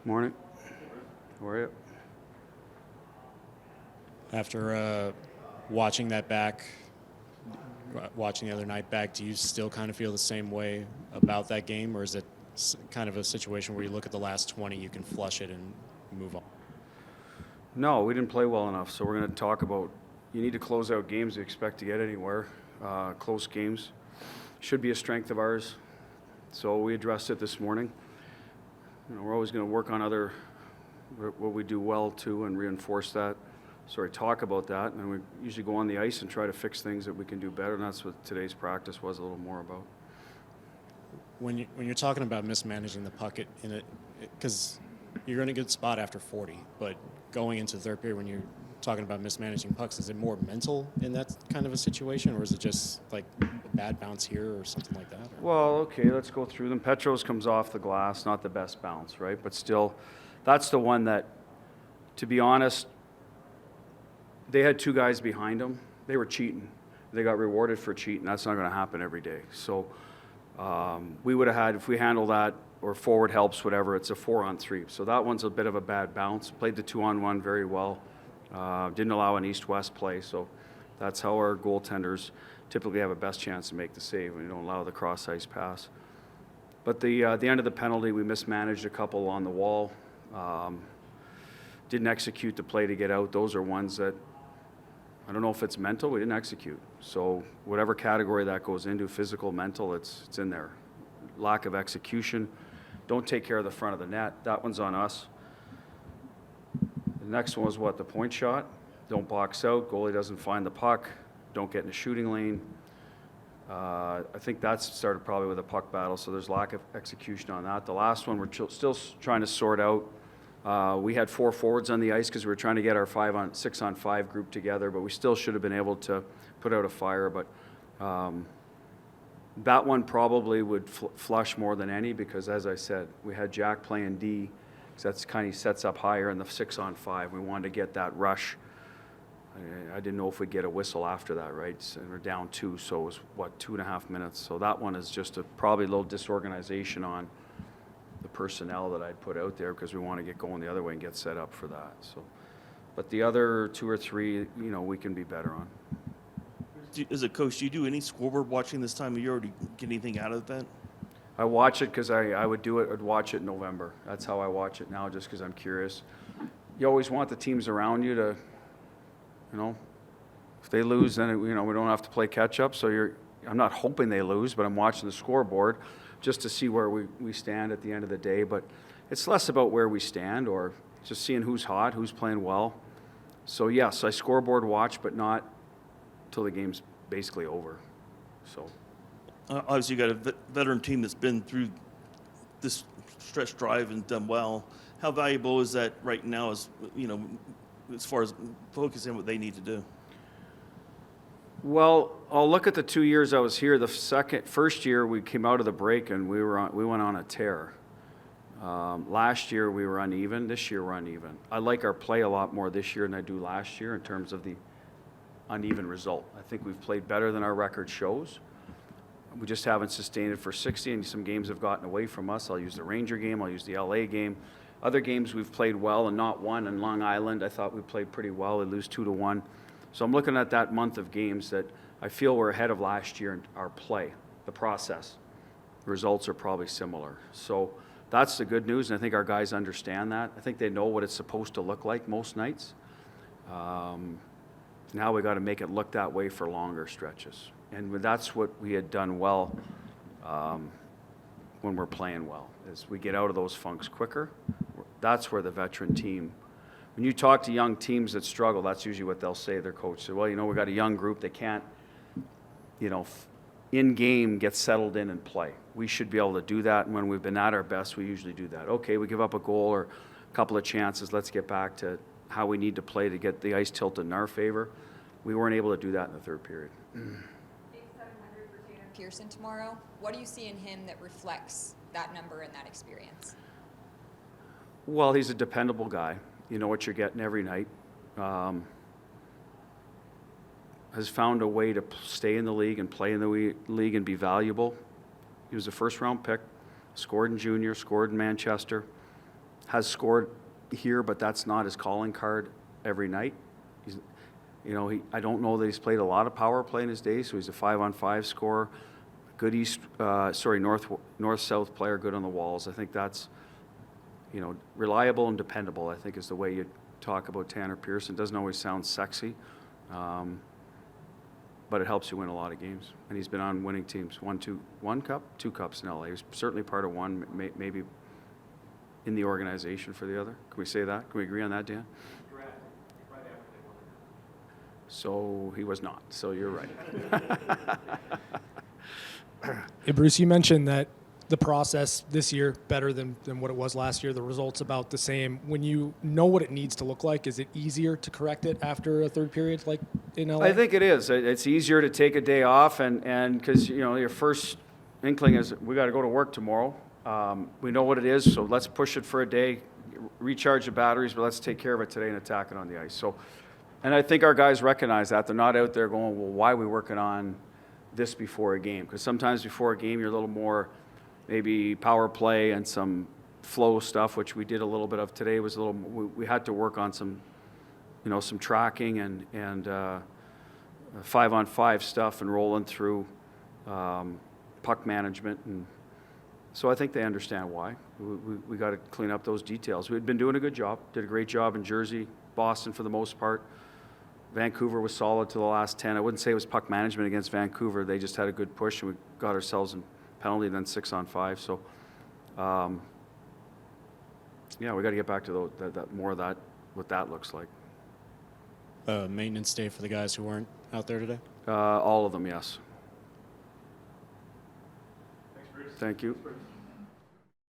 Morning. How are you? After watching watching the other night back, do you still kind of feel the same way about that game, or is it kind of a situation where you look at the last 20, you can flush it and move on? No, we didn't play well enough, so we're going to talk about you need to close out games to expect to get anywhere. Close games should be a strength of ours, so we addressed it this morning. We're always going to work on what we do well too and reinforce that. So we talk about that, and we usually go on the ice and try to fix things that we can do better, and that's what today's practice was a little more about. When you're talking about mismanaging the puck, because you're in a good spot after 40, but going into the third period when you're talking about mismanaging pucks, is it more mental in that kind of a situation, or is it just like a bad bounce here or something like that? Well, okay, let's go through them. Petros comes off the glass, not the best bounce, right? But still, that's the one that, to be honest, they had two guys behind them. They were cheating. They got rewarded for cheating. That's not going to happen every day. So we would have had, if we handle that, or forward helps, whatever, it's a 4-on-3. So that one's a bit of a bad bounce. Played the 2-on-1 very well. Didn't allow an east-west play. So that's how our goaltenders typically have a best chance to make the save when you don't allow the cross-ice pass. But the end of the penalty, we mismanaged a couple on the wall. Didn't execute the play to get out. Those are ones that, I don't know if it's mental, we didn't execute. So whatever category that goes into, physical, mental, it's in there. Lack of execution. Don't take care of the front of the net. That one's on us. The next one was what? The point shot. Don't box out. Goalie doesn't find the puck. Don't get in the shooting lane. I think that started probably with a puck battle, so there's lack of execution on that. The last one we're still trying to sort out. We had 4 forwards on the ice because we were trying to get our 6-on-5 group together, but we still should have been able to put out a fire. But that one probably would flush more than any because, as I said, we had Jack playing D because that's kind of sets up higher in the 6-on-5. We wanted to get that rush. I didn't know if we'd get a whistle after that, right? And we're down 2, so it was, 2.5 minutes. So that one is just probably a little disorganization on the personnel that I'd put out there because we want to get going the other way and get set up for that. So, but the other 2 or 3, we can be better on. As a coach, do you do any scoreboard watching this time of year, or do you get anything out of that? I watch it because I would do it. I'd watch it in November. That's how I watch it now, just because I'm curious. You always want the teams around you to, if they lose, then we don't have to play catch up. So I'm not hoping they lose, but I'm watching the scoreboard just to see where we stand at the end of the day. But it's less about where we stand or just seeing who's hot, who's playing well. So yes, I scoreboard watch, but not till the game's basically over. So Obviously, you got a veteran team that's been through this stretch drive and done well. How valuable is that right now, as far as focusing on what they need to do? Well, I'll look at the 2 years I was here. The first year we came out of the break and we went on a tear. Last year we were uneven. This year we're uneven. I like our play a lot more this year than I do last year in terms of the uneven result. I think we've played better than our record shows. We just haven't sustained it for 60, and some games have gotten away from us. I'll use the Ranger game. I'll use the LA game. Other games we've played well and not won. In Long Island, I thought we played pretty well. We lose 2-1. So I'm looking at that month of games that I feel we're ahead of last year in our play, the process. The results are probably similar. So that's the good news, and I think our guys understand that. I think they know what it's supposed to look like most nights. Now we got to make it look that way for longer stretches. And that's what we had done well when we're playing well, is we get out of those funks quicker. That's where the veteran team, when you talk to young teams that struggle, that's usually what they'll say. Their coach said, well, we got a young group. They can't, in game get settled in and play. We should be able to do that. And when we've been at our best, we usually do that. Okay, we give up a goal or a couple of chances. Let's get back to how we need to play to get the ice tilted in our favor. We weren't able to do that in the third period. Pearson tomorrow. What do you see in him that reflects that number and that experience? Well, he's a dependable guy. You know what you're getting every night. Has found a way to stay in the league and play in the league and be valuable. He was a first-round pick, scored in junior, scored in Manchester, has scored here, but that's not his calling card every night. He's, you know, I don't know that he's played a lot of power play in his day, so he's a 5-on-5 scorer, good north-south player, good on the walls. I think that's, you know, reliable and dependable, I think, is the way you talk about Tanner Pearson. Doesn't always sound sexy, but it helps you win a lot of games. And he's been on winning teams. Two cups in LA. He was certainly part of one, maybe in the organization for the other. Can we say that? Can we agree on that, Dan? So he was not. So you're right. Hey, Bruce, you mentioned that the process this year better than what it was last year. The results about the same. When you know what it needs to look like, is it easier to correct it after a third period like in LA? I think it is. It's easier to take a day off, and because, you know, your first inkling is we got to go to work tomorrow. We know what it is, so let's push it for a day, recharge the batteries, but let's take care of it today and attack it on the ice. So, and I think our guys recognize that. They're not out there going, well, why are we working on this before a game? Because sometimes before a game, you're a little more maybe power play and some flow stuff, which we did a little bit of today. Was a little. We had to work on some, you know, some tracking and 5-on-5 stuff and rolling through puck management, and so I think they understand why. We got to clean up those details. We'd been doing a good job. Did a great job in Jersey, Boston for the most part. Vancouver was solid to the last 10. I wouldn't say it was puck management against Vancouver. They just had a good push, and we got ourselves in penalty, then 6-on-5. So, yeah, we got to get back to that more of that, what that looks like. Maintenance day for the guys who weren't out there today? All of them, yes. Thanks, Bruce. Thank you.